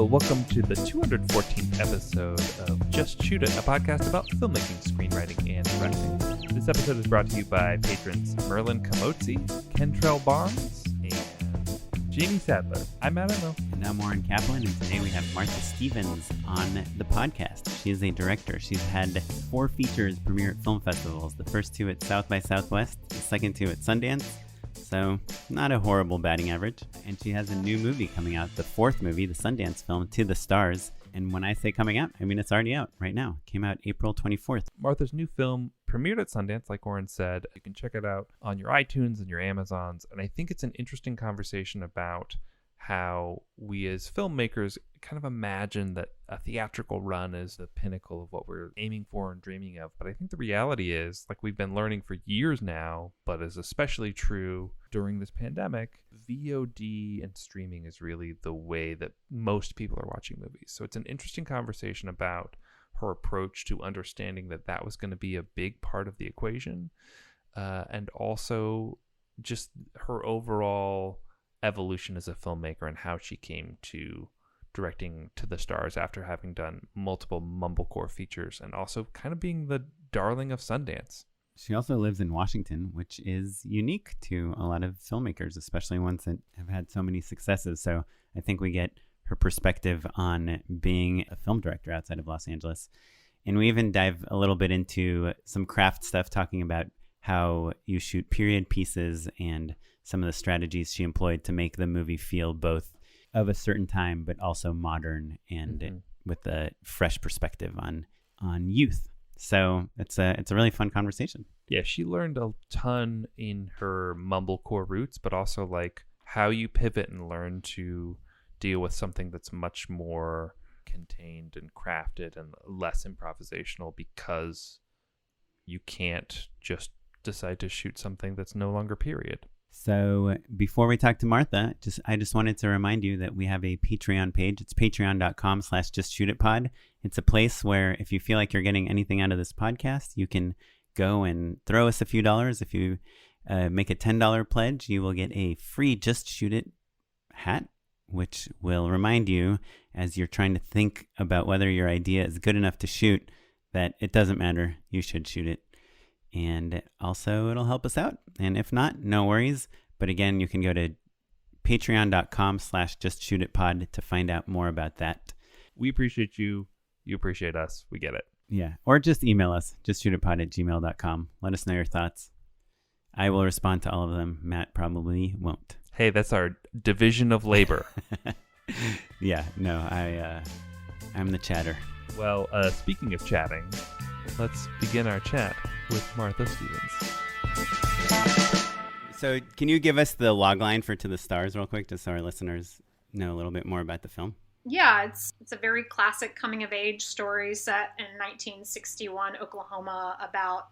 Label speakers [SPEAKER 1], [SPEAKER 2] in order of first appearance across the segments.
[SPEAKER 1] Hello, welcome to the 214th episode of Just Shoot It, a podcast about filmmaking, screenwriting, and directing. This episode is brought to you by patrons Merlin Kamotzi, Kentrell Barnes, and Jamie Sadler. I'm Matt Emo.
[SPEAKER 2] And I'm Warren Kaplan, and today we have Martha Stevens on the podcast. She is a director. She's had 4 features premiere at film festivals, the first 2 at South by Southwest, the second 2 at Sundance. So not a horrible batting average. And she has a new movie coming out, the 4th movie, the Sundance film, To the Stars. And when I say coming out, I mean it's already out right now. It came out April 24th.
[SPEAKER 1] Martha's new film premiered at Sundance, like Warren said. You can check it out on your iTunes and your Amazons. And I think it's an interesting conversation about how we as filmmakers kind of imagine that a theatrical run is the pinnacle of what we're aiming for and dreaming of. But I think the reality is, like we've been learning for years now, but is especially true during this pandemic, VOD and streaming is really the way that most people are watching movies. So it's an interesting conversation about her approach to understanding that that was going to be a big part of the equation, and also just her overall evolution as a filmmaker and how she came to directing To the Stars after having done multiple mumblecore features and also kind of being the darling of Sundance.
[SPEAKER 2] She also lives in Washington, which is unique to a lot of filmmakers, especially ones that have had so many successes. So I think we get her perspective on being a film director outside of Los Angeles. And we even dive a little bit into some craft stuff, talking about how you shoot period pieces and some of the strategies she employed to make the movie feel both of a certain time, but also modern and with a fresh perspective on youth. So it's a really fun conversation.
[SPEAKER 1] Yeah, she learned a ton in her mumblecore roots, but also like how you pivot and learn to deal with something that's much more contained and crafted and less improvisational, because you can't just decide to shoot something that's no longer period.
[SPEAKER 2] So before we talk to Martha, I just wanted to remind you that we have a Patreon page. It's patreon.com/justshootitpod. It's a place where if you feel like you're getting anything out of this podcast, you can go and throw us a few dollars. If you make a $10 pledge, you will get a free Just Shoot It hat, which will remind you as you're trying to think about whether your idea is good enough to shoot that it doesn't matter. You should shoot it. And also it'll help us out. And if not, no worries. But again, you can go to patreon.com/justshootitpod to find out more about that.
[SPEAKER 1] We appreciate you. You appreciate us. We get it.
[SPEAKER 2] Yeah. Or just email us, justshootitpod@gmail.com. Let us know your thoughts. I will respond to all of them. Matt probably won't.
[SPEAKER 1] Hey, that's our division of labor.
[SPEAKER 2] Yeah. No, I'm the chatter.
[SPEAKER 1] Well, speaking of chatting, let's begin our chat with Martha Stevens.
[SPEAKER 2] So can you give us the logline for To the Stars real quick, just so our listeners know a little bit more about the film?
[SPEAKER 3] Yeah, it's a very classic coming-of-age story set in 1961 Oklahoma about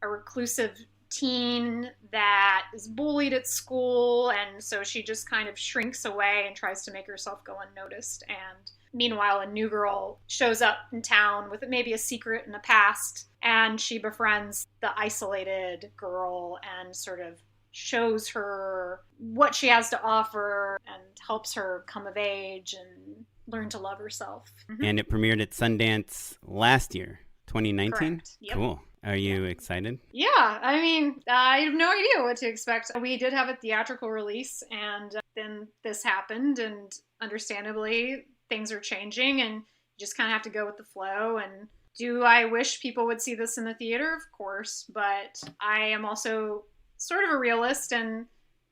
[SPEAKER 3] a reclusive teen that is bullied at school, and so she just kind of shrinks away and tries to make herself go unnoticed. And meanwhile, a new girl shows up in town with maybe a secret and a past, and she befriends the isolated girl and sort of shows her what she has to offer and helps her come of age and learn to love herself.
[SPEAKER 2] And it premiered at Sundance last year, 2019?
[SPEAKER 3] Correct. Yep.
[SPEAKER 2] Cool. Are you excited?
[SPEAKER 3] Yeah, I mean, I have no idea what to expect. We did have a theatrical release, and then this happened, and understandably, things are changing, and you just kind of have to go with the flow. And do I wish people would see this in the theater? Of course, but I am also sort of a realist and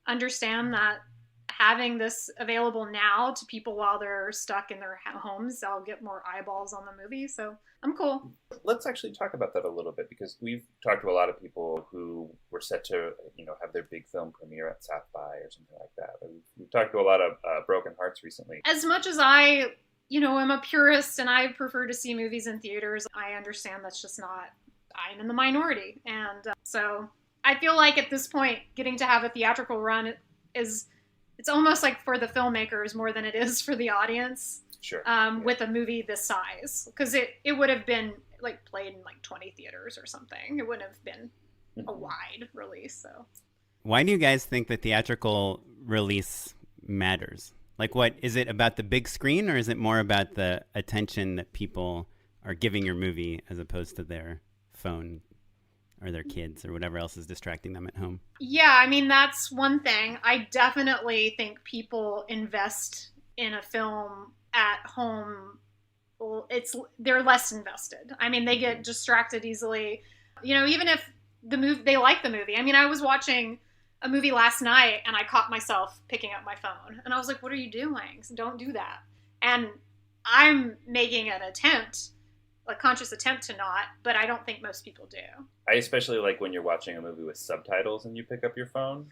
[SPEAKER 3] understand that having this available now to people while they're stuck in their homes, I'll get more eyeballs on the movie. So I'm cool.
[SPEAKER 4] Let's actually talk about that a little bit, because we've talked to a lot of people who were set to, have their big film premiere at South by or something like that. We've talked to a lot of broken hearts recently.
[SPEAKER 3] As much as I, am a purist and I prefer to see movies in theaters, I understand that's just not, I'm in the minority. And so I feel like at this point, getting to have a theatrical run it's almost like for the filmmakers more than it is for the audience.
[SPEAKER 4] Sure.
[SPEAKER 3] With a movie this size, because it would have been like played in like 20 theaters or something. It wouldn't have been a wide release. So
[SPEAKER 2] why do you guys think the theatrical release matters? Like, what is it about the big screen, or is it more about the attention that people are giving your movie as opposed to their phone or their kids or whatever else is distracting them at home?
[SPEAKER 3] Yeah, I mean, that's one thing. I definitely think people invest in a film at home. They're less invested. I mean, they get distracted easily. You know, even if they like the movie. I mean, I was watching a movie last night and I caught myself picking up my phone. And I was like, what are you doing? Don't do that. And I'm making an attempt, a conscious attempt to not, but I don't think most people do.
[SPEAKER 4] I especially like when you're watching a movie with subtitles and you pick up your phone.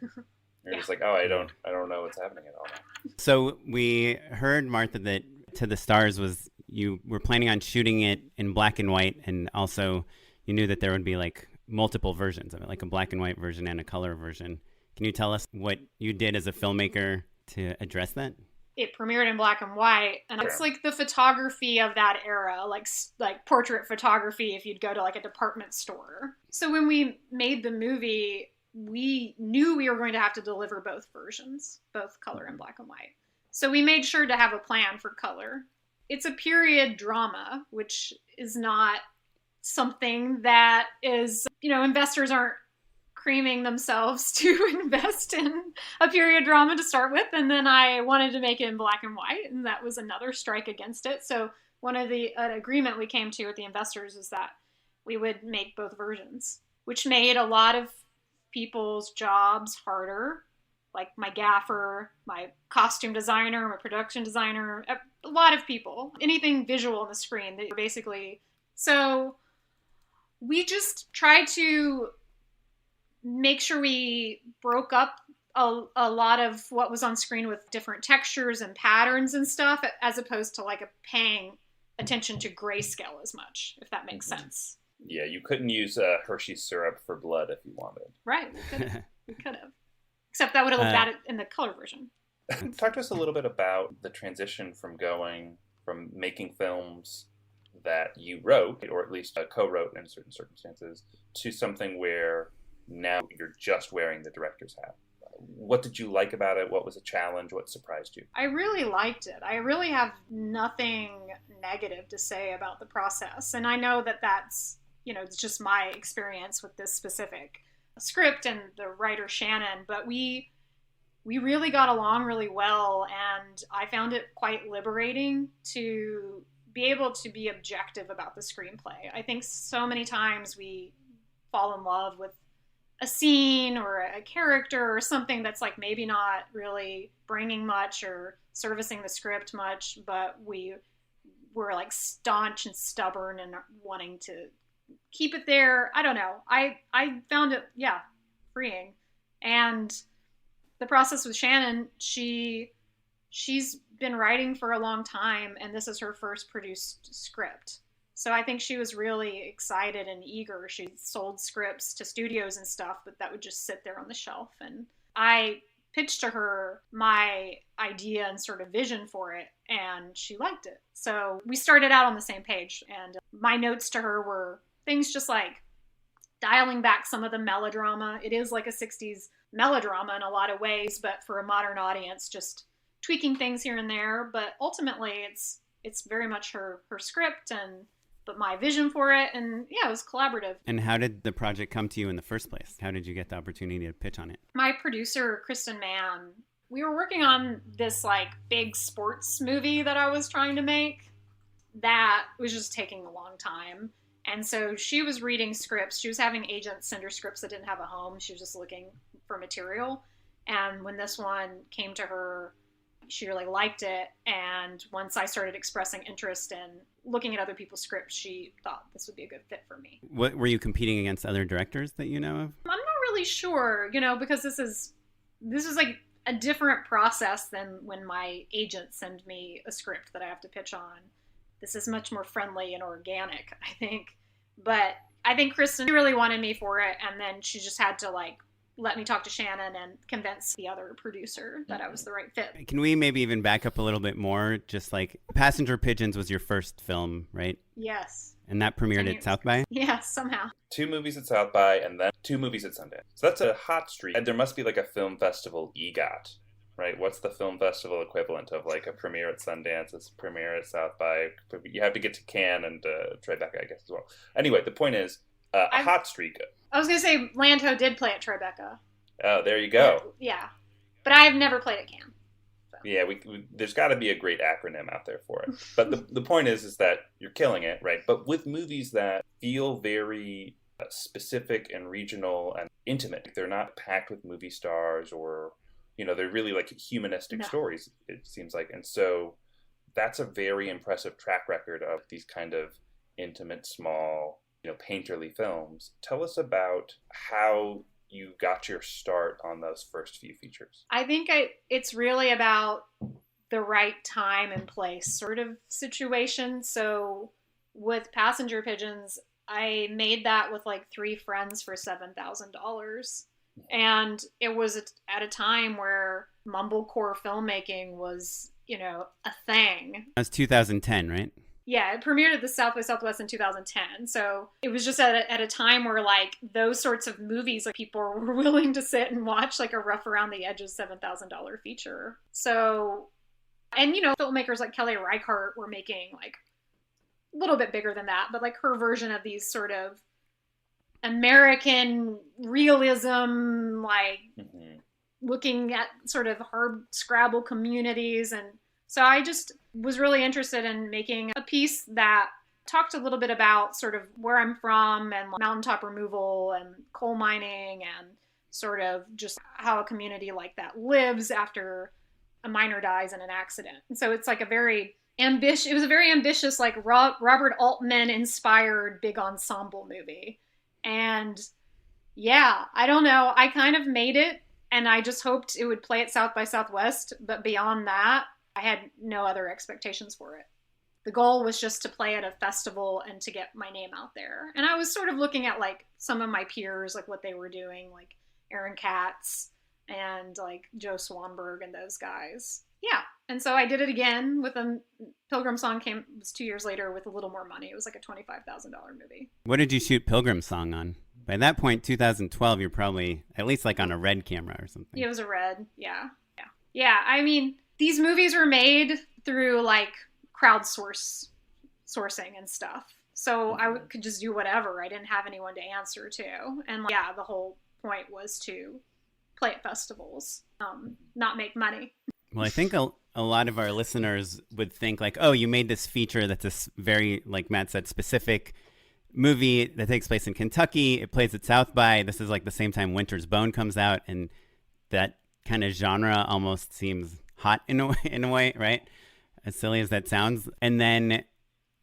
[SPEAKER 4] You're just like, oh, I don't know what's happening at all now.
[SPEAKER 2] So we heard, Martha, that To the Stars was, you were planning on shooting it in black and white, and also you knew that there would be like multiple versions of it, like a black and white version and a color version. Can you tell us what you did as a filmmaker to address that?
[SPEAKER 3] It premiered in black and white, and it's like the photography of that era, like portrait photography if you'd go to like a department store. So when we made the movie, we knew we were going to have to deliver both versions, both color and black and white. So we made sure to have a plan for color. It's a period drama, which is not something that is, investors aren't creaming themselves to invest in a period drama to start with. And then I wanted to make it in black and white, and that was another strike against it. So one of the agreement we came to with the investors is that we would make both versions, which made a lot of people's jobs harder, like my gaffer, my costume designer, my production designer, a lot of people, anything visual on the screen that basically. So we just tried to make sure we broke up a lot of what was on screen with different textures and patterns and stuff, as opposed to like paying attention to grayscale as much, if that makes sense.
[SPEAKER 4] Yeah, you couldn't use Hershey syrup for blood if you wanted.
[SPEAKER 3] Right, we could have. Except that would have looked bad in the color version.
[SPEAKER 4] Talk to us a little bit about the transition from making films that you wrote, or at least co-wrote in certain circumstances, to something where now you're just wearing the director's hat. What did you like about it? What was a challenge? What surprised you?
[SPEAKER 3] I really liked it. I really have nothing negative to say about the process. And I know that that's, it's just my experience with this specific script and the writer Shannon, but we really got along really well, and I found it quite liberating to be able to be objective about the screenplay. I think so many times we fall in love with a scene or a character or something that's like maybe not really bringing much or servicing the script much, but we're like staunch and stubborn and wanting to keep it there. I don't know. I found it, freeing. And the process with Shannon, she's been writing for a long time, and this is her first produced script. So I think she was really excited and eager. She sold scripts to studios and stuff, but that would just sit there on the shelf. And I pitched to her my idea and sort of vision for it, and she liked it. So we started out on the same page, and my notes to her were things just like dialing back some of the melodrama. It is like a 60s melodrama in a lot of ways, but for a modern audience, just tweaking things here and there. But ultimately, it's very much her script but my vision for it, and it was collaborative.
[SPEAKER 2] And how did the project come to you in the first place? How did you get the opportunity to pitch on it?
[SPEAKER 3] My producer, Kristen Mann, we were working on this like big sports movie that I was trying to make that was just taking a long time. And so she was reading scripts. She was having agents send her scripts that didn't have a home. She was just looking for material. And when this one came to her, she really liked it. And once I started expressing interest in looking at other people's scripts, she thought this would be a good fit for me.
[SPEAKER 2] What were you competing against other directors that you know of?
[SPEAKER 3] I'm not really sure, because this is like a different process than when my agent sends me a script that I have to pitch on. This is much more friendly and organic, I think. But I think Kristen really wanted me for it, and then she just had to let me talk to Shannon and convince the other producer that I was the right fit.
[SPEAKER 2] Can we maybe even back up a little bit more? Just like Passenger Pigeons was your first film, right?
[SPEAKER 3] Yes.
[SPEAKER 2] And that premiered at South by?
[SPEAKER 3] Yeah, somehow.
[SPEAKER 4] 2 movies at South by, and then 2 movies at Sundance. So that's a hot streak. And there must be like a film festival EGOT, right? What's the film festival equivalent of like a premiere at Sundance, a premiere at South by? You have to get to Cannes and Tribeca, I guess, as well. Anyway, the point is, a hot streak.
[SPEAKER 3] I was going to say Landho did play at Tribeca.
[SPEAKER 4] Oh, there you go.
[SPEAKER 3] Yeah. But I have never played at Cannes. So.
[SPEAKER 4] Yeah, there's got to be a great acronym out there for it. But the point is that you're killing it, right? But with movies that feel very specific and regional and intimate, they're not packed with movie stars or, they're really like humanistic stories, it seems like. And so that's a very impressive track record of these kind of intimate, small, painterly films. Tell us about how you got your start on those first few features.
[SPEAKER 3] I think it's really about the right time and place sort of situation. So with Passenger Pigeons, I made that with like 3 friends for $7,000. And it was at a time where mumblecore filmmaking was, a thing.
[SPEAKER 2] That was 2010, right?
[SPEAKER 3] Yeah, it premiered at the South by Southwest in 2010. So it was just at a time where like those sorts of movies, like people were willing to sit and watch like a rough around the edges $7,000 feature. So, and filmmakers like Kelly Reichardt were making like a little bit bigger than that, but like her version of these sort of American realism, like looking at sort of hard scrabble communities. And so I just was really interested in making a piece that talked a little bit about sort of where I'm from and mountaintop removal and coal mining and sort of just how a community like that lives after a miner dies in an accident. And so it's like it was a very ambitious, like Robert Altman inspired big ensemble movie. And yeah, I don't know. I kind of made it and I just hoped it would play at South by Southwest. But beyond that, I had no other expectations for it. The goal was just to play at a festival and to get my name out there. And I was sort of looking at like some of my peers, like what they were doing, like Aaron Katz and like Joe Swanberg and those guys. Yeah. And so I did it again with Pilgrim Song was 2 years later with a little more money. It was like a $25,000 movie.
[SPEAKER 2] What did you shoot Pilgrim Song on? By that point, 2012, you're probably at least like on a red camera or something.
[SPEAKER 3] Yeah, it was a red. Yeah. Yeah. Yeah. I mean, these movies were made through like sourcing and stuff. So I could just do whatever. I didn't have anyone to answer to. And like, yeah, the whole point was to play at festivals, not make money.
[SPEAKER 2] Well, I think a lot of our listeners would think like, oh, you made this feature that's a very, like Matt said, specific movie that takes place in Kentucky. It plays at South by. This is like the same time Winter's Bone comes out. And that kind of genre almost seems hot in a way, right? As silly as that sounds. And then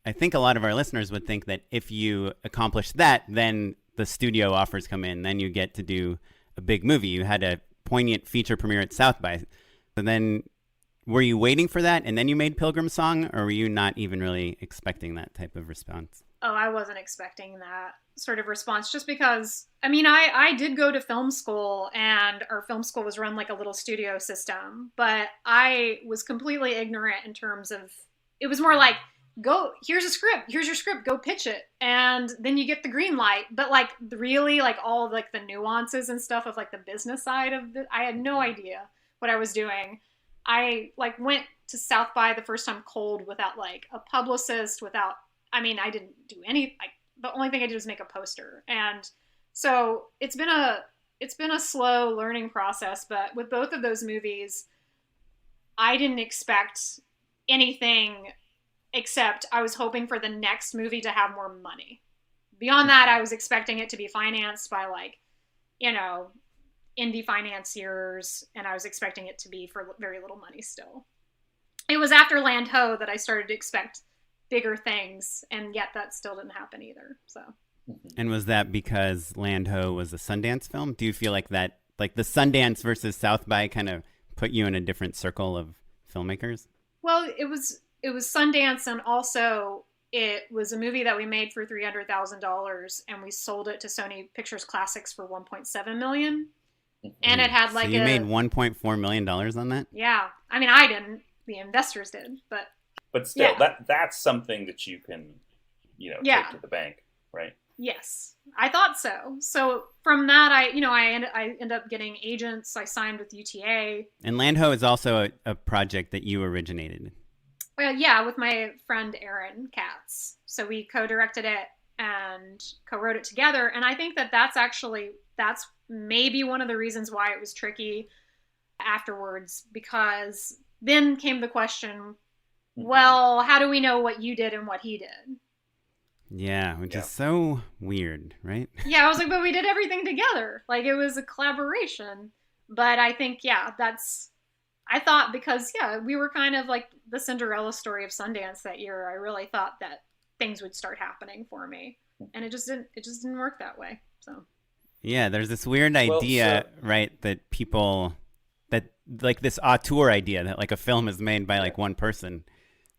[SPEAKER 2] I think a lot of our listeners would think that if you accomplish that, then the studio offers come in. Then you get to do a big movie. You had a poignant feature premiere at South by. So then were you waiting for that and then you made Pilgrim Song, or were you not even really expecting that type of response?
[SPEAKER 3] Oh, I wasn't expecting that sort of response just because, I mean, I did go to film school and our film school was run like a little studio system, but I was completely ignorant in terms of, it was more like, here's your script, go pitch it. And then you get the green light. But like really like all of like the nuances and stuff of like the business side of I had no idea what I was doing. I like went to South by the first time cold without like a publicist, I didn't do the only thing I did was make a poster. And so it's been a slow learning process, but with both of those movies, I didn't expect anything except I was hoping for the next movie to have more money. Beyond that, I was expecting it to be financed by like, indie financiers, and I was expecting it to be for very little money still. It was after Land Ho that I started to expect bigger things, and yet that still didn't happen either. So.
[SPEAKER 2] And was that because Land Ho was a Sundance film? Do you feel like that, like the Sundance versus South by kind of put you in a different circle of filmmakers?
[SPEAKER 3] Well, it was Sundance, and also it was a movie that we made for $300,000 and we sold it to Sony Pictures Classics for $1.7 million. And it had like
[SPEAKER 2] so you made $1.4 million on that?
[SPEAKER 3] Yeah. I mean, I didn't. The investors did, but
[SPEAKER 4] still, yeah. That's something that you can, take to the bank, right?
[SPEAKER 3] Yes, I thought so. So from that, I ended up getting agents. I signed with UTA.
[SPEAKER 2] And Landho is also a project that you originated.
[SPEAKER 3] Well, yeah, with my friend Aaron Katz. So we co-directed it and co-wrote it together. And I think that that's maybe one of the reasons why it was tricky afterwards, because then came the question, well, how do we know what you did and what he did?
[SPEAKER 2] Yeah, which is so weird, right?
[SPEAKER 3] Yeah, I was like, but we did everything together. Like, it was a collaboration. But I think, I thought because, we were kind of like the Cinderella story of Sundance that year. I really thought that things would start happening for me. And it just didn't work that way. So.
[SPEAKER 2] Yeah, there's this weird idea, right, that people, that like this auteur idea that like a film is made by like one person,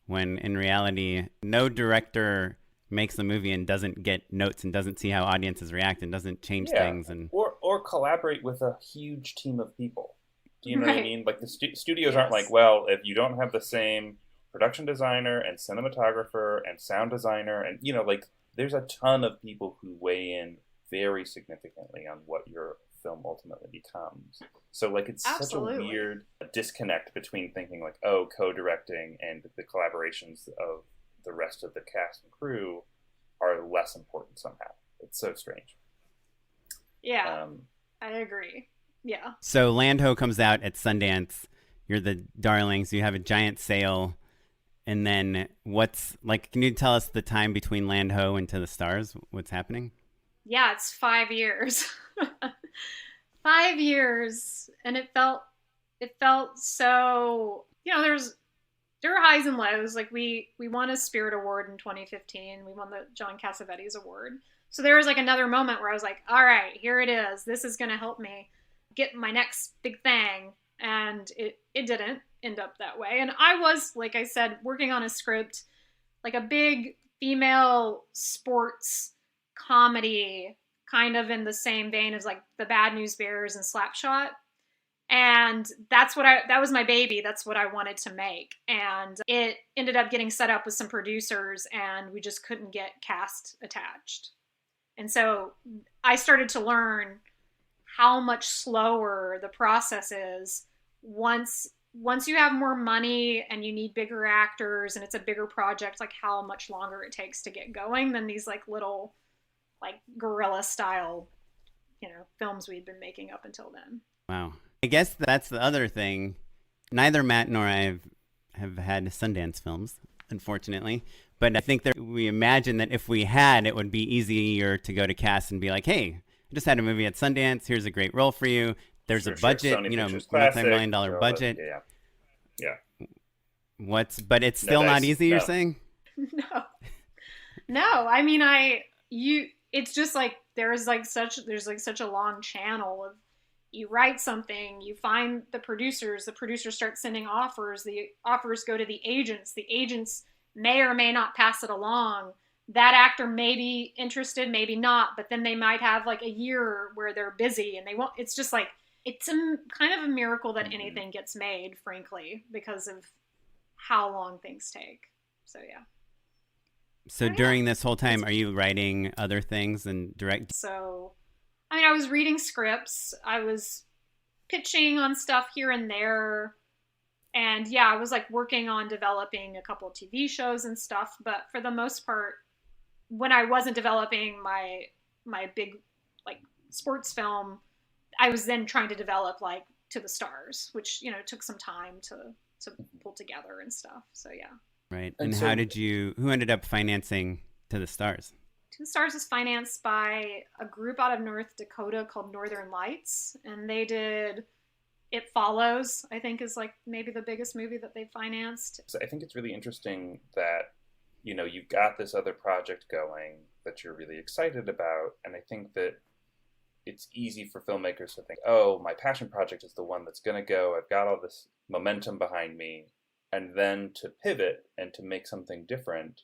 [SPEAKER 2] when in reality, no director makes the movie and doesn't get notes and doesn't see how audiences react and doesn't change things, and
[SPEAKER 4] or collaborate with a huge team of people. Do you know what I mean? Like the studios aren't like, well, if you don't have the same production designer and cinematographer and sound designer, and like there's a ton of people who weigh in very significantly on what your film ultimately becomes. So like it's such a weird disconnect between thinking like, oh, co-directing and the collaborations of the rest of the cast and crew are less important somehow. It's so strange.
[SPEAKER 3] Yeah, I agree. Yeah.
[SPEAKER 2] So Landho comes out at Sundance. You're the darlings. You have a giant sale. And then can you tell us the time between Landho and To the Stars? What's happening?
[SPEAKER 3] Yeah, it's 5 years. 5 years. And it felt so, there were highs and lows. Like we won a Spirit Award in 2015. We won the John Cassavetes Award. So there was like another moment where I was like, all right, here it is. This is going to help me get my next big thing. And it didn't end up that way. And I was, like I said, working on a script, like a big female sports comedy, kind of in the same vein as like The Bad News Bears and Slapshot. And that was my baby. That's what I wanted to make. And it ended up getting set up with some producers and we just couldn't get cast attached. And so I started to learn how much slower the process is once you have more money and you need bigger actors and it's a bigger project, like how much longer it takes to get going than these like little like guerrilla style, films we'd been making up until then.
[SPEAKER 2] Wow. I guess that's the other thing. Neither Matt nor I have had Sundance films, unfortunately. But I think that we imagine that if we had, it would be easier to go to cast and be like, hey, I just had a movie at Sundance. Here's a great role for you. There's a budget, multi-million-dollar budget.
[SPEAKER 4] Yeah.
[SPEAKER 2] But it's still not easy, you're saying?
[SPEAKER 3] No. I mean, it's just like, there's such a long channel of, you write something, you find the producers start sending offers, the offers go to the agents may or may not pass it along. That actor may be interested, maybe not, but then they might have like a year where they're busy and they won't. It's just like, it's kind of a miracle that anything gets made, frankly, because of how long things take. So, yeah.
[SPEAKER 2] So during this whole time, are you writing other things and direct?
[SPEAKER 3] So, I mean, I was reading scripts. I was pitching on stuff here and there. And yeah, I was like working on developing a couple of TV shows and stuff. But for the most part, when I wasn't developing my big like sports film, I was then trying to develop like To the Stars, which, took some time to pull together and stuff. So yeah.
[SPEAKER 2] Right. And so, who ended up financing To the Stars?
[SPEAKER 3] To the Stars is financed by a group out of North Dakota called Northern Lights. And they did It Follows, I think is like maybe the biggest movie that they financed.
[SPEAKER 4] So I think it's really interesting that, you've got this other project going that you're really excited about. And I think that it's easy for filmmakers to think, oh, my passion project is the one that's going to go. I've got all this momentum behind me. And then to pivot and to make something different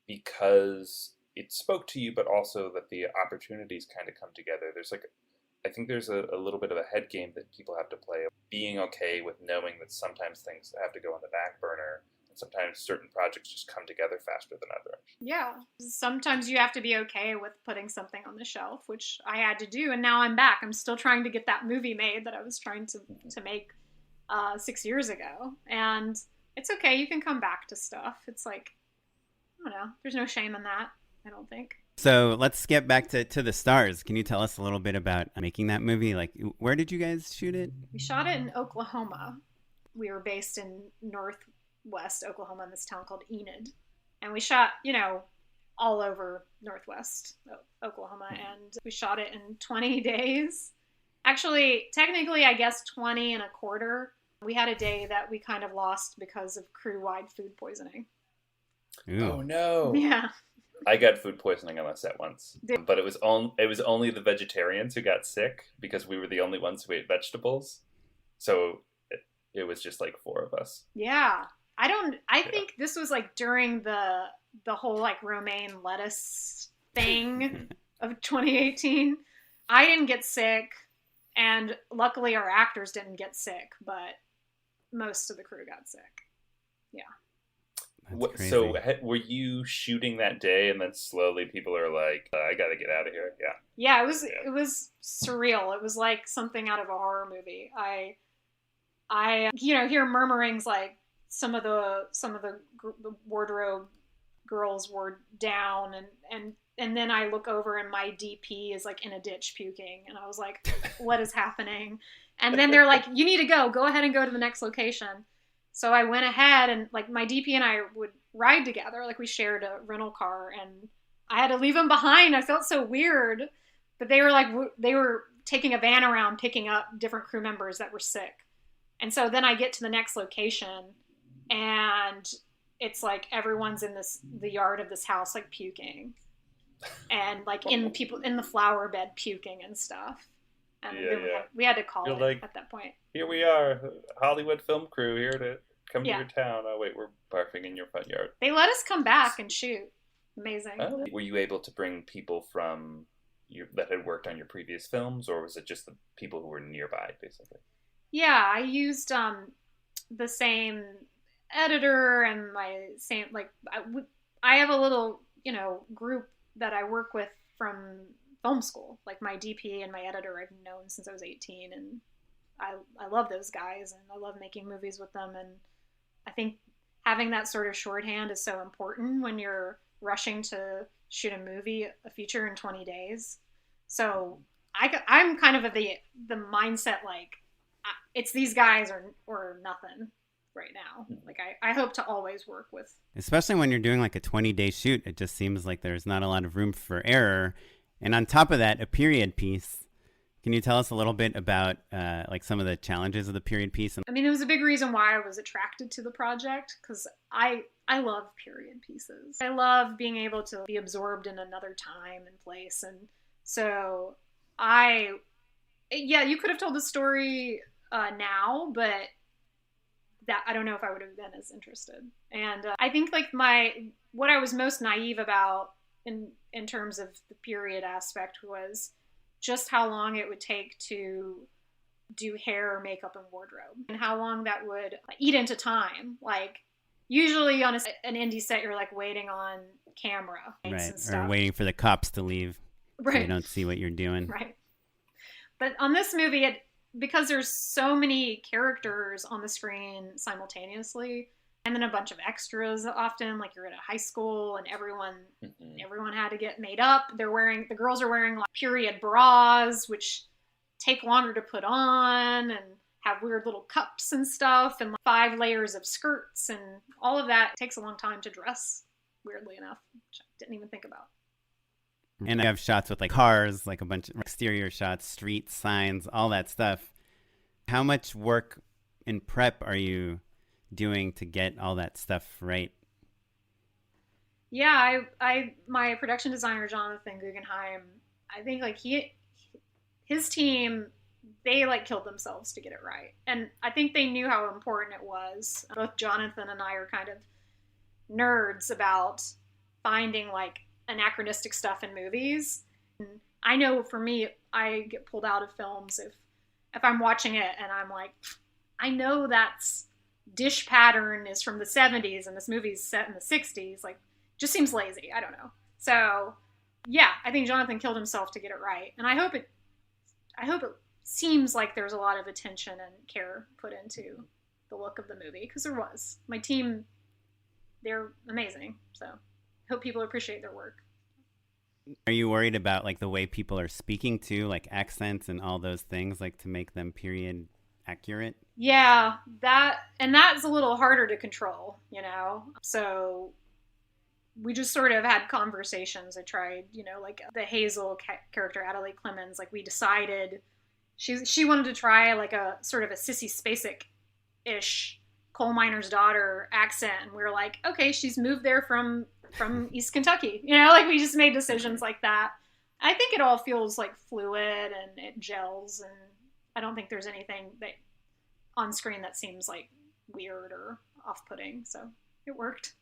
[SPEAKER 4] because it spoke to you, but also that the opportunities kind of come together. I think there's a little bit of a head game that people have to play, being okay with knowing that sometimes things have to go on the back burner. sometimes certain projects just come together faster than others.
[SPEAKER 3] Yeah. Sometimes you have to be okay with putting something on the shelf, which I had to do. And now I'm back. I'm still trying to get that movie made that I was trying to make 6 years ago. And it's okay. You can come back to stuff. It's like, I don't know. There's no shame in that, I don't think.
[SPEAKER 2] So let's get back to the stars. Can you tell us a little bit about making that movie? Like, where did you guys shoot it?
[SPEAKER 3] We shot it in Oklahoma. We were based in northwest Oklahoma in this town called Enid. And we shot, all over northwest Oklahoma. And we shot it in 20 days. Actually, technically, I guess 20 and a quarter. We had a day that we kind of lost because of crew-wide food poisoning.
[SPEAKER 2] Ooh.
[SPEAKER 4] Oh, no.
[SPEAKER 3] Yeah.
[SPEAKER 4] I got food poisoning on the set once, but it was only the vegetarians who got sick because we were the only ones who ate vegetables. So it was just like 4 of us.
[SPEAKER 3] Yeah. I think this was like during the whole like romaine lettuce thing of 2018. I didn't get sick, and luckily our actors didn't get sick, but most of the crew got sick. Yeah.
[SPEAKER 4] So were you shooting that day and then slowly people are like, I gotta get out of here?
[SPEAKER 3] Yeah, it was surreal. It was like something out of a horror movie. I hear murmurings like some of the wardrobe girls were down, and then I look over and my DP is like in a ditch puking, and I was like, what is happening? And then they're like, you need to go ahead and go to the next location. So I went ahead, and like my DP and I would ride together. Like we shared a rental car, and I had to leave him behind. I felt so weird, but they were taking a van around picking up different crew members that were sick. And so then I get to the next location, and it's like everyone's in the yard of this house, like puking, and like in the flower bed puking and stuff. And we had to call it like, at that point.
[SPEAKER 4] Here we are, Hollywood film crew, here to come to your town. Oh wait, we're barfing in your front yard.
[SPEAKER 3] They let us come back and shoot. Amazing.
[SPEAKER 4] Oh. Were you able to bring people from that had worked on your previous films, or was it just the people who were nearby, basically?
[SPEAKER 3] Yeah, I used the same editor and my same, like, I have a little, group that I work with from film school. Like my DP and my editor I've known since I was 18, and I love those guys, and I love making movies with them. And I think having that sort of shorthand is so important when you're rushing to shoot a feature in 20 days. So I'm kind of of the mindset, like, it's these guys or nothing right now. Like I hope to always work with.
[SPEAKER 2] Especially when you're doing like a 20-day shoot, it just seems like there's not a lot of room for error. And on top of that, a period piece. Can you tell us a little bit about like some of the challenges of the period piece?
[SPEAKER 3] I mean, it was a big reason why I was attracted to the project, because I love period pieces. I love being able to be absorbed in another time and place. And so you could have told the story now, but that I don't know if I would have been as interested. And I think like what I was most naive about in terms of the period aspect was just how long it would take to do hair, makeup, and wardrobe, and how long that would eat into time. Like usually on an indie set, you're like waiting on camera,
[SPEAKER 2] right,
[SPEAKER 3] and stuff.
[SPEAKER 2] Or waiting for the cops to leave,
[SPEAKER 3] right?
[SPEAKER 2] So you don't see what you're doing,
[SPEAKER 3] right? But on this movie, because there's so many characters on the screen simultaneously, and then a bunch of extras often, like you're at a high school and everyone had to get made up. The girls are wearing like period bras, which take longer to put on and have weird little cups and stuff, and like 5 layers of skirts, and all of that takes a long time to dress, weirdly enough, which I didn't even think about.
[SPEAKER 2] And I have shots with like cars, like a bunch of exterior shots, street signs, all that stuff. How much work in prep are you doing to get all that stuff right?
[SPEAKER 3] Yeah, my production designer, Jonathan Guggenheim, I think like his team, they like killed themselves to get it right. And I think they knew how important it was. Both Jonathan and I are kind of nerds about finding like anachronistic stuff in movies. And I know for me, I get pulled out of films if I'm watching it and I'm like, I know that's dish pattern is from the 70s and this movie's set in the 60s, like, just seems lazy. I don't know. So yeah, I think Jonathan killed himself to get it right. And I hope it seems like there's a lot of attention and care put into the look of the movie, because there was. My team, they're amazing. So I hope people appreciate their work.
[SPEAKER 2] Are you worried about like the way people are speaking to, like accents and all those things, like to make them period accurate?
[SPEAKER 3] Yeah, that's a little harder to control, So we just sort of had conversations. I tried, like the Hazel character, Adelaide Clemens, like we decided she wanted to try like a sort of a Sissy Spacek-ish coal miner's daughter accent. And we were like, okay, she's moved there from East Kentucky. Like we just made decisions like that. I think it all feels like fluid and it gels. And I don't think there's anything that on screen that seems like weird or off-putting. So it worked.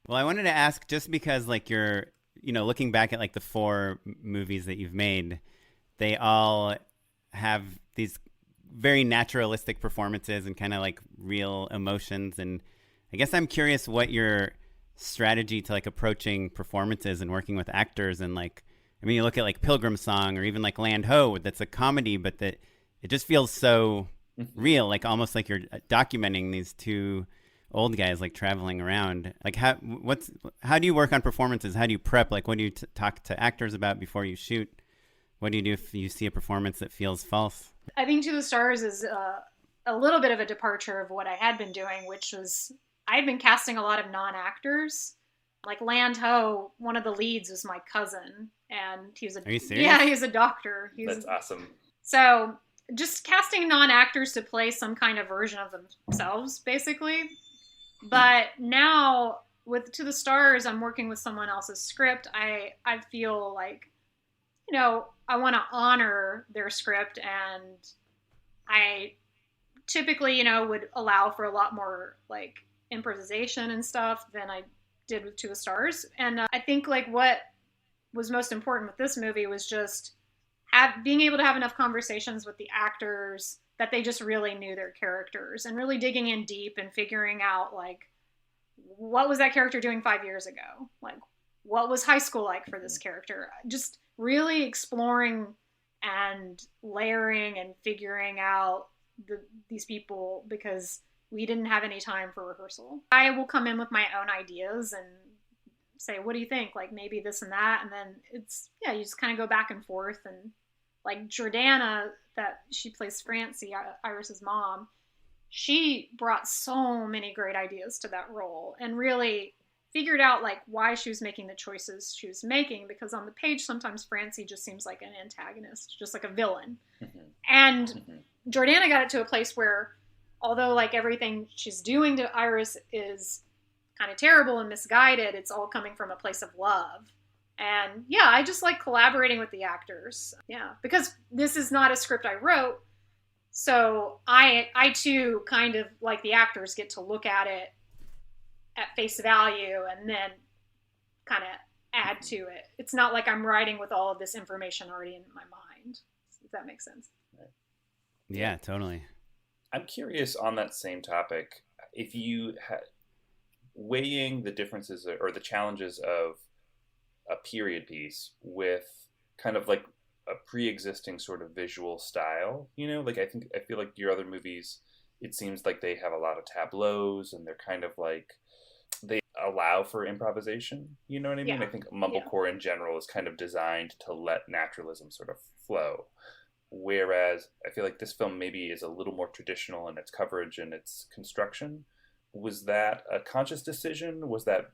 [SPEAKER 2] Well, I wanted to ask, just because like you're, looking back at like the 4 movies that you've made, they all have these very naturalistic performances and kind of like real emotions. And I guess I'm curious what your strategy to like approaching performances and working with actors. And like, I mean, you look at like Pilgrim Song or even like Land Ho, that's a comedy, but that it just feels so real, like almost like you're documenting these 2 old guys like traveling around. Like how do you work on performances? How do you prep? Like what do you talk to actors about before you shoot? What do you do if you see a performance that feels false?
[SPEAKER 3] I think To the Stars is a little bit of a departure of what I had been doing, which was I had been casting a lot of non-actors. Like Land Ho, one of the leads was my cousin, and he was
[SPEAKER 2] Are you serious?
[SPEAKER 3] Yeah, he was a doctor.
[SPEAKER 4] That's awesome.
[SPEAKER 3] So just casting non-actors to play some kind of version of themselves, basically. But now with To the Stars, I'm working with someone else's script. I feel like, I want to honor their script, and I typically, would allow for a lot more like improvisation and stuff than I did with To the Stars. And I think like what was most important with this movie was just being able to have enough conversations with the actors that they just really knew their characters, and really digging in deep and figuring out like, what was that character doing 5 years ago? Like, what was high school like for this character? Just really exploring and layering and figuring out these people, because we didn't have any time for rehearsal. I will come in with my own ideas and say, what do you think? Like maybe this and that. And then you just kind of go back and forth. And like Jordana, that she plays Francie, Iris's mom, she brought so many great ideas to that role and really figured out like why she was making the choices she was making, because on the page sometimes Francie just seems like an antagonist, just like a villain. And Jordana got it to a place where, although like everything she's doing to Iris is kind of terrible and misguided, it's all coming from a place of love. And yeah, I just like collaborating with the actors. Yeah, because this is not a script I wrote. So I too kind of like the actors get to look at it at face value and then kind of add to it. It's not like I'm writing with all of this information already in my mind. If that makes sense.
[SPEAKER 2] Yeah, totally.
[SPEAKER 4] I'm curious on that same topic, if you had weighing the differences or the challenges of a period piece with kind of like a pre-existing sort of visual style, like I feel like your other movies, it seems like they have a lot of tableaus and they're kind of like, they allow for improvisation, you know what I mean?
[SPEAKER 3] Yeah.
[SPEAKER 4] I think mumblecore in general is kind of designed to let naturalism sort of flow. Whereas I feel like this film maybe is a little more traditional in its coverage and its construction. Was that a conscious decision? Was that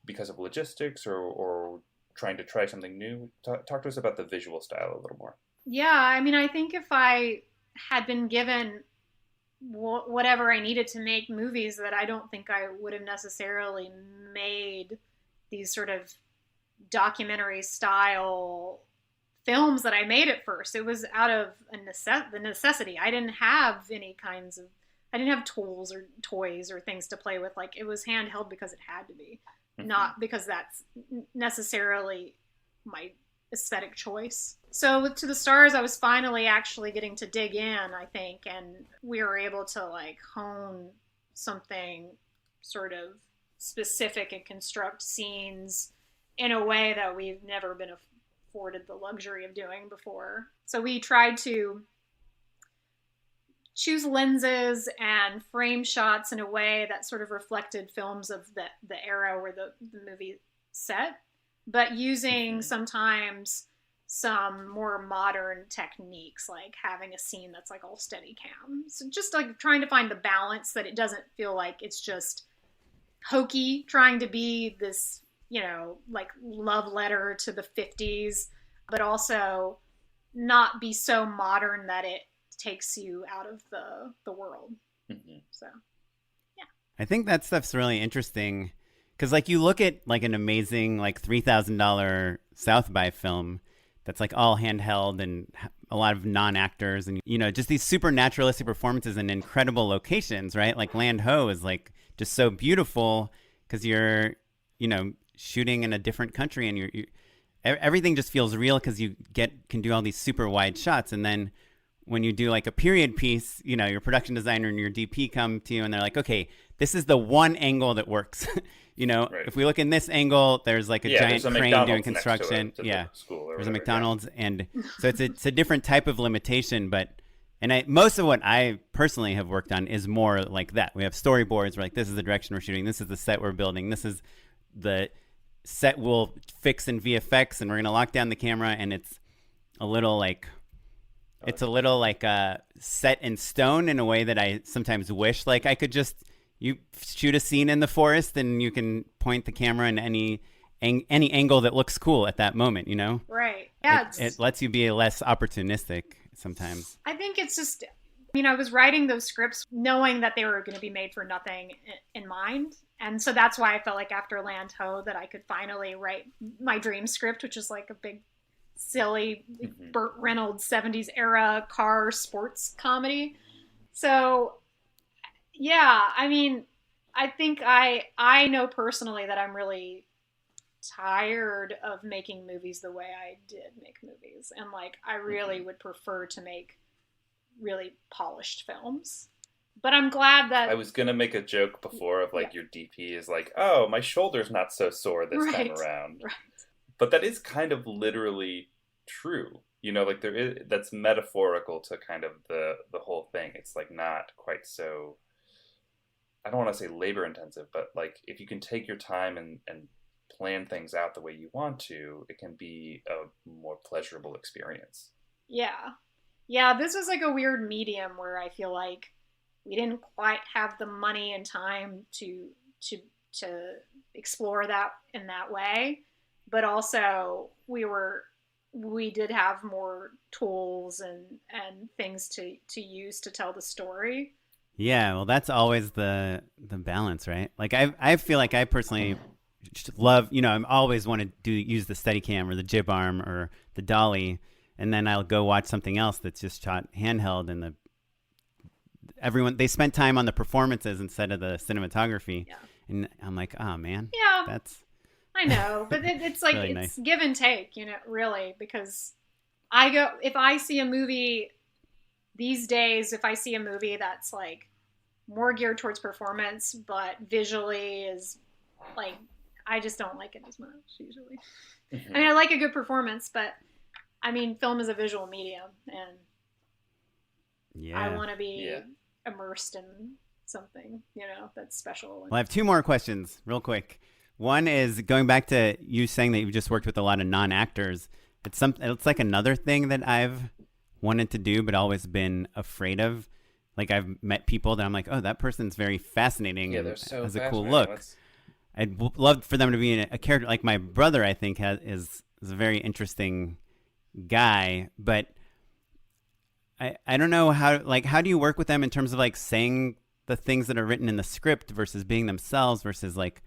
[SPEAKER 4] because of logistics or trying to try something new? Talk to us about the visual style a little more.
[SPEAKER 3] Yeah, I mean, I think if I had been given whatever I needed to make movies, that I don't think I would have necessarily made these sort of documentary style films that I made at first. It was out of the necessity. I didn't have I didn't have tools or toys or things to play with. Like, it was handheld because it had to be, not because that's necessarily my aesthetic choice. So with To the Stars, I was finally actually getting to dig in, I think, and we were able to like hone something sort of specific and construct scenes in a way that we've never been afforded the luxury of doing before. So we tried to choose lenses and frame shots in a way that sort of reflected films of the era where the movie set, but using sometimes some more modern techniques, like having a scene that's like all steady cam. So just like trying to find the balance that it doesn't feel like it's just hokey trying to be this, you know, like love letter to the 50s, but also not be so modern that it takes you out of the world. So yeah,
[SPEAKER 2] I think that stuff's really interesting because like you look at like an amazing like $3,000 South by film that's like all handheld and a lot of non-actors and, you know, just these super naturalistic performances in incredible locations, right? Like Land Ho is like just so beautiful because you're, you know, shooting in a different country and you everything just feels real because you can do all these super wide shots. And then when you do like a period piece, you know, your production designer and your DP come to you and they're like, okay, this is the one angle that works. You know, if we look in this angle, there's like a giant crane doing construction.
[SPEAKER 4] There's
[SPEAKER 2] a McDonald's. And so it's a different type of limitation. But most of what I personally have worked on is more like that. We have storyboards. We're like, this is the direction we're shooting. This is the set we're building. This is the set we'll fix in VFX. And we're going to lock down the camera. And it's a little like set in stone in a way that I sometimes wish like I could just you shoot a scene in the forest and you can point the camera in any angle that looks cool at that moment, you know?
[SPEAKER 3] Right. Yeah.
[SPEAKER 2] It lets you be less opportunistic sometimes.
[SPEAKER 3] I think it's just, I mean, I was writing those scripts knowing that they were going to be made for nothing in mind. And so that's why I felt like after Land Ho that I could finally write my dream script, which is like a big, silly Burt Reynolds 70s era car sports comedy. So yeah, I mean, I think I know personally that I'm really tired of making movies the way I did make movies. And like, I really would prefer to make really polished films. But I'm glad that
[SPEAKER 4] I was going to make a joke before of like your DP is like, oh, my shoulder's not so sore this time around.
[SPEAKER 3] Right.
[SPEAKER 4] But that is kind of literally true. You know, like that's metaphorical to kind of the whole thing. It's like not quite so, I don't want to say labor intensive, but like if you can take your time and plan things out the way you want to, it can be a more pleasurable experience.
[SPEAKER 3] Yeah, this was like a weird medium where I feel like we didn't quite have the money and time to explore that in that way, but also we did have more tools and things to use to tell the story.
[SPEAKER 2] Yeah, well, that's always the balance, right? Like I feel like I personally love, you know, I'm always want to use the Steadicam or the jib arm or the dolly, and then I'll go watch something else that's just shot handheld, and they spent time on the performances instead of the cinematography, and I'm like, oh man,
[SPEAKER 3] I know, but it's like really it's nice. Give and take, you know, really, because if I see a movie these days, if I see a movie that's like more geared towards performance, but visually is like, I just don't like it as much usually. I mean, I like a good performance, but I mean, film is a visual medium and I want to be immersed in something, you know, that's special.
[SPEAKER 2] Well, I have two more questions real quick. One is going back to you saying that you've just worked with a lot of non-actors. It's like another thing that I've wanted to do but always been afraid of. Like I've met people that I'm like, oh, that person's very fascinating and has a cool look. I'd love for them to be a character like my brother. I think is a very interesting guy, but I don't know how do you work with them in terms of like saying the things that are written in the script versus being themselves versus like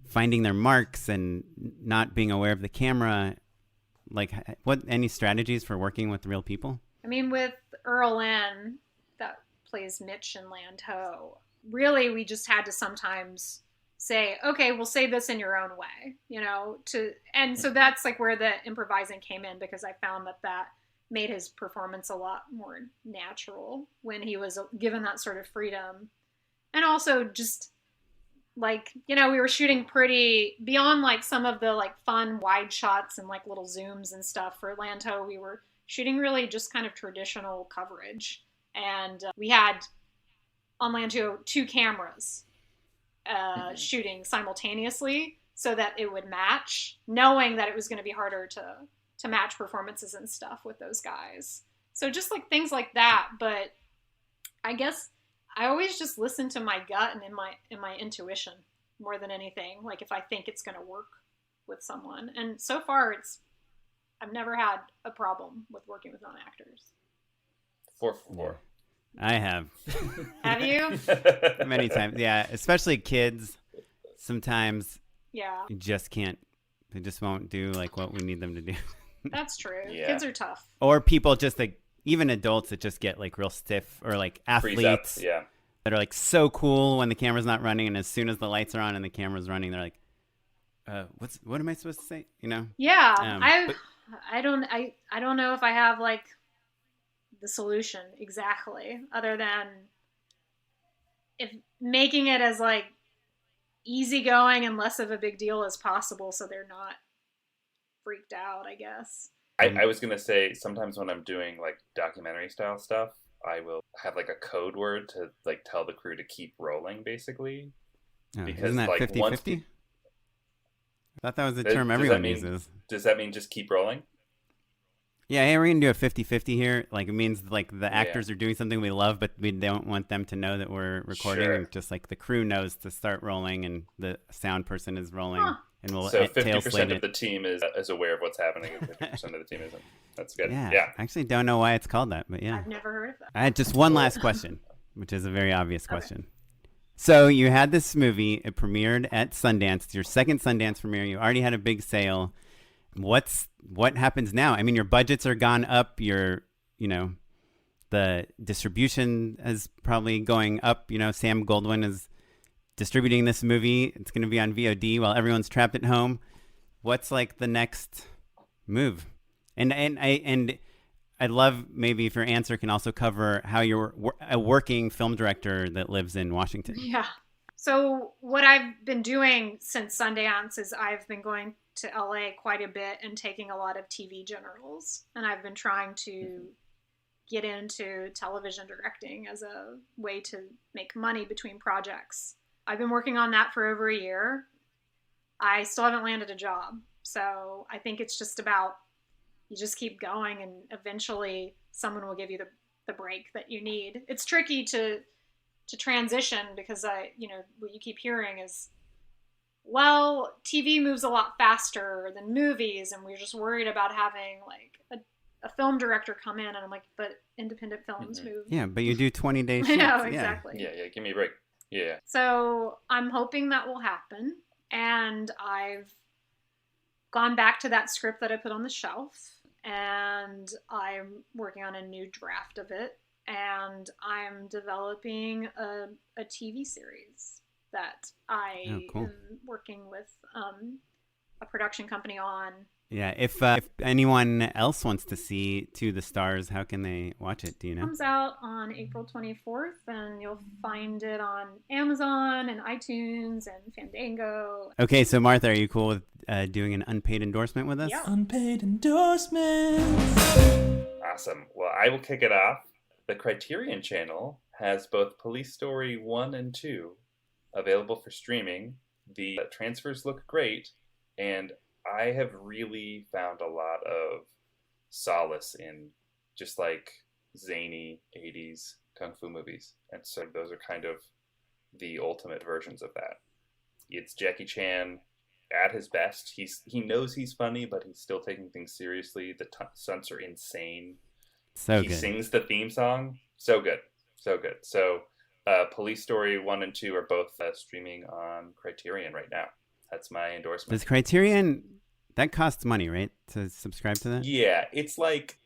[SPEAKER 2] finding their marks and not being aware of the camera. Like any strategies for working with real people?
[SPEAKER 3] I mean, with Earl N, that plays Mitch in Land Ho, really we just had to sometimes say, okay, we'll say this in your own way, you know, and so that's like where the improvising came in, because I found that made his performance a lot more natural when he was given that sort of freedom. And also just like, we were shooting pretty beyond like some of the like fun wide shots and like little zooms and stuff for Lanto. We were shooting really just kind of traditional coverage. And we had on Lanto 2 cameras shooting simultaneously so that it would match, knowing that it was going to be harder to match performances and stuff with those guys. So just like things like that. But I guess I always just listen to my gut and in my intuition more than anything. Like if I think it's going to work with someone. And so far I've never had a problem with working with non-actors.
[SPEAKER 4] 4 for 4.
[SPEAKER 2] I have.
[SPEAKER 3] Have you?
[SPEAKER 2] Many times. Yeah. Especially kids. Sometimes
[SPEAKER 3] Yeah.
[SPEAKER 2] you just can't, they just won't do like what we need them to do.
[SPEAKER 3] That's true.
[SPEAKER 4] Yeah.
[SPEAKER 3] Kids are tough.
[SPEAKER 2] Or people just like, even adults that just get like real stiff, or like athletes that are like so cool when the camera's not running, and as soon as the lights are on and the camera's running, they're like, what am I supposed to say?
[SPEAKER 3] Yeah.
[SPEAKER 2] But
[SPEAKER 3] I don't know if I have like the solution exactly, other than if making it as like easygoing and less of a big deal as possible so they're not freaked out, I guess.
[SPEAKER 4] I was gonna say, sometimes when I'm doing like documentary style stuff, I will have like a code word to like tell the crew to keep rolling, basically.
[SPEAKER 2] Because isn't that
[SPEAKER 4] like
[SPEAKER 2] 50-50? I thought that was the term everyone uses.
[SPEAKER 4] Does that mean just keep rolling?
[SPEAKER 2] Yeah, hey, we're going to do a 50-50 here. Like, it means like the actors are doing something we love, but we don't want them to know that we're recording.
[SPEAKER 4] Sure.
[SPEAKER 2] And just like the crew knows to start rolling and the sound person is rolling.
[SPEAKER 3] Huh.
[SPEAKER 2] And we'll
[SPEAKER 4] So
[SPEAKER 2] tail
[SPEAKER 4] 50%
[SPEAKER 2] slate
[SPEAKER 4] of
[SPEAKER 2] it.
[SPEAKER 4] the team is aware of what's happening, and 50% of the team isn't. That's good.
[SPEAKER 2] Yeah.
[SPEAKER 4] Yeah.
[SPEAKER 2] I actually don't know why it's called that, but yeah.
[SPEAKER 3] I've never heard of that.
[SPEAKER 2] I had just one last question, which is a very obvious question. So you had this movie. It premiered at Sundance. It's your second Sundance premiere. You already had a big sale. What happens now? I mean, your budgets are gone up. The distribution is probably going up. Sam Goldwyn is distributing this movie. It's going to be on VOD while everyone's trapped at home. What's like the next move? And I'd love maybe if your answer can also cover how you're a working film director that lives in Washington.
[SPEAKER 3] Yeah. So what I've been doing since Sundance is I've been going to LA quite a bit and taking a lot of TV generals. And I've been trying to get into television directing as a way to make money between projects. I've been working on that for over a year. I still haven't landed a job. So I think it's just about, you just keep going and eventually someone will give you the break that you need. It's tricky to transition because what you keep hearing is, well, TV moves a lot faster than movies, and we're just worried about having like a film director come in, and I'm like, but independent films move.
[SPEAKER 2] Yeah, but you do 20-day shoots.
[SPEAKER 3] I know, exactly.
[SPEAKER 4] Yeah, give me a break. Yeah.
[SPEAKER 3] So I'm hoping that will happen, and I've gone back to that script that I put on the shelf, and I'm working on a new draft of it, and I'm developing a TV series that I am working with a production company on.
[SPEAKER 2] Yeah, if anyone else wants to see To the Stars, how can they watch it? Do you know?
[SPEAKER 3] It comes out on April 24th, and you'll find it on Amazon and iTunes and Fandango.
[SPEAKER 2] Okay, so Martha, are you cool with doing an unpaid endorsement with us?
[SPEAKER 3] Yeah.
[SPEAKER 1] Unpaid endorsements.
[SPEAKER 4] Awesome. Well, I will kick it off. The Criterion Channel has both Police Story 1 and 2 available for streaming. The transfers look great, and I have really found a lot of solace in just like zany 80s kung fu movies. And so those are kind of the ultimate versions of that. It's Jackie Chan at his best. He knows he's funny, but he's still taking things seriously. The stunts are insane.
[SPEAKER 2] So
[SPEAKER 4] he
[SPEAKER 2] good.
[SPEAKER 4] sings the theme song. So good. So good. So Police Story 1 and 2 are both streaming on Criterion right now. That's my endorsement.
[SPEAKER 2] Does Criterion, that costs money, right, to subscribe to that?
[SPEAKER 4] Yeah, it's like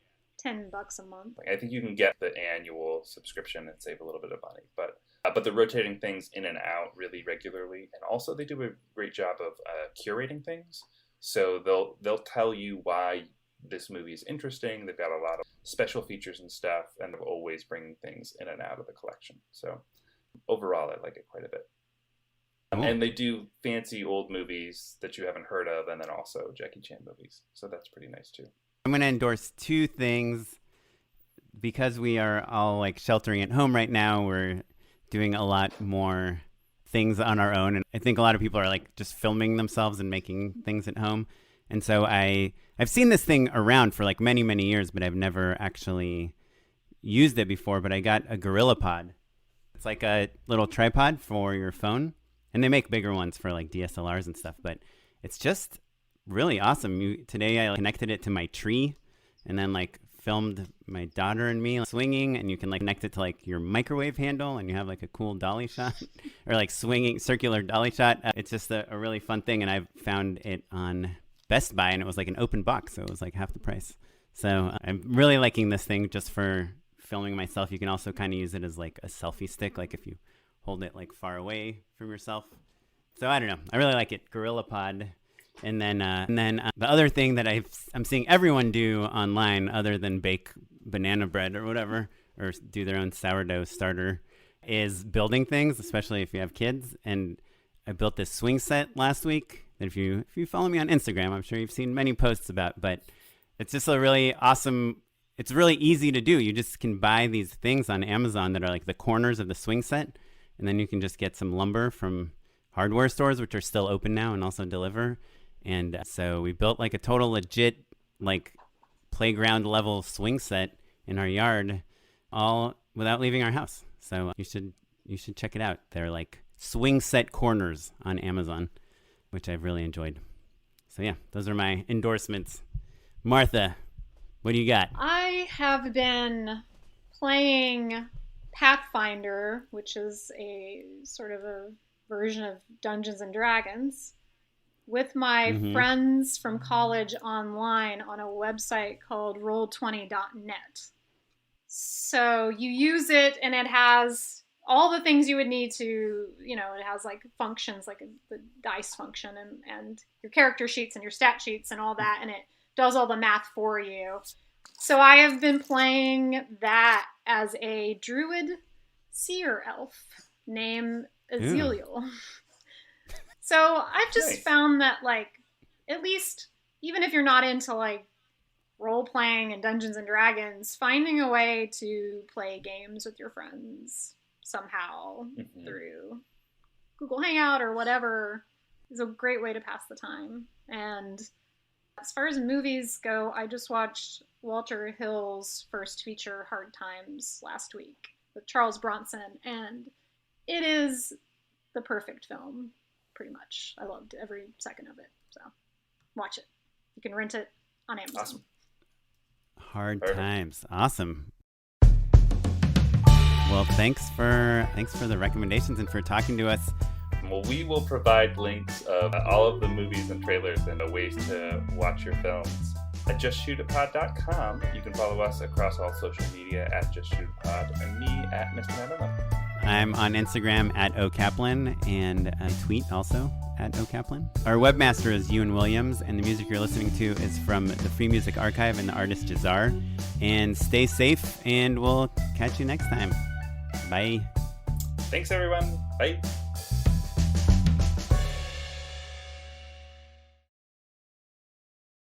[SPEAKER 3] $10 a month.
[SPEAKER 4] I think you can get the annual subscription and save a little bit of money, but they're rotating things in and out really regularly, and also they do a great job of curating things. So they'll tell you why this movie is interesting. They've got a lot of special features and stuff, and they're always bringing things in and out of the collection. So overall, I like it quite a bit.
[SPEAKER 2] Cool.
[SPEAKER 4] And they do fancy old movies that you haven't heard of, and then also Jackie Chan movies. So that's pretty nice too.
[SPEAKER 2] I'm going to endorse two things. Because we are all like sheltering at home right now, we're doing a lot more things on our own. And I think a lot of people are like just filming themselves and making things at home. And so I've seen this thing around for like many, many years, but I've never actually used it before. But I got a GorillaPod. It's like a little tripod for your phone. And they make bigger ones for like DSLRs and stuff. But it's just really awesome. Today I connected it to my tree and then like filmed my daughter and me swinging, and you can like connect it to like your microwave handle and you have like a cool dolly shot or like swinging circular dolly shot. It's just a really fun thing, and I found it on Best Buy and it was like an open box, so it was like half the price. So I'm really liking this thing just for filming myself. You can also kind of use it as like a selfie stick, like if you hold it like far away from yourself. So I don't know, I really like it. GorillaPod. And then the other thing that I'm seeing everyone do online, other than bake banana bread or whatever, or do their own sourdough starter, is building things, especially if you have kids. And I built this swing set last week that if you follow me on Instagram, I'm sure you've seen many posts about. But it's just a really awesome. It's really easy to do. You just can buy these things on Amazon that are like the corners of the swing set, and then you can just get some lumber from hardware stores, which are still open now and also deliver. And so we built like a total legit like playground level swing set in our yard, all without leaving our house. So you should check it out. They're like swing set corners on Amazon, which I've really enjoyed. So yeah, those are my endorsements. Martha, what do you got?
[SPEAKER 3] I have been playing Pathfinder, which is a sort of a version of Dungeons and Dragons, with my friends from college online on a website called roll20.net. So you use it and it has all the things you would need to, it has like functions, like the dice function and your character sheets and your stat sheets and all that, and it does all the math for you. So I have been playing that as a druid seer elf named Aziliel. So I've just found that, like, at least, even if you're not into, like, role-playing and Dungeons & Dragons, finding a way to play games with your friends somehow through Google Hangout or whatever is a great way to pass the time. And as far as movies go, I just watched Walter Hill's first feature, Hard Times, last week with Charles Bronson, and it is the perfect film. Pretty much. I loved every second of it. So watch it. You can rent it on Amazon.
[SPEAKER 4] Awesome.
[SPEAKER 2] Hard Times. Awesome. Well, thanks for the recommendations and for talking to us.
[SPEAKER 4] Well, we will provide links of all of the movies and trailers and ways to watch your films at JustShootItPod.com. You can follow us across all social media at JustShootItPod and me at Mr. Manila.
[SPEAKER 2] I'm on Instagram at OKaplan, and I tweet also at OKaplan. Our webmaster is Ewan Williams, and the music you're listening to is from the Free Music Archive and the artist Jahzzar. And stay safe, and we'll catch you next time. Bye.
[SPEAKER 4] Thanks, everyone. Bye.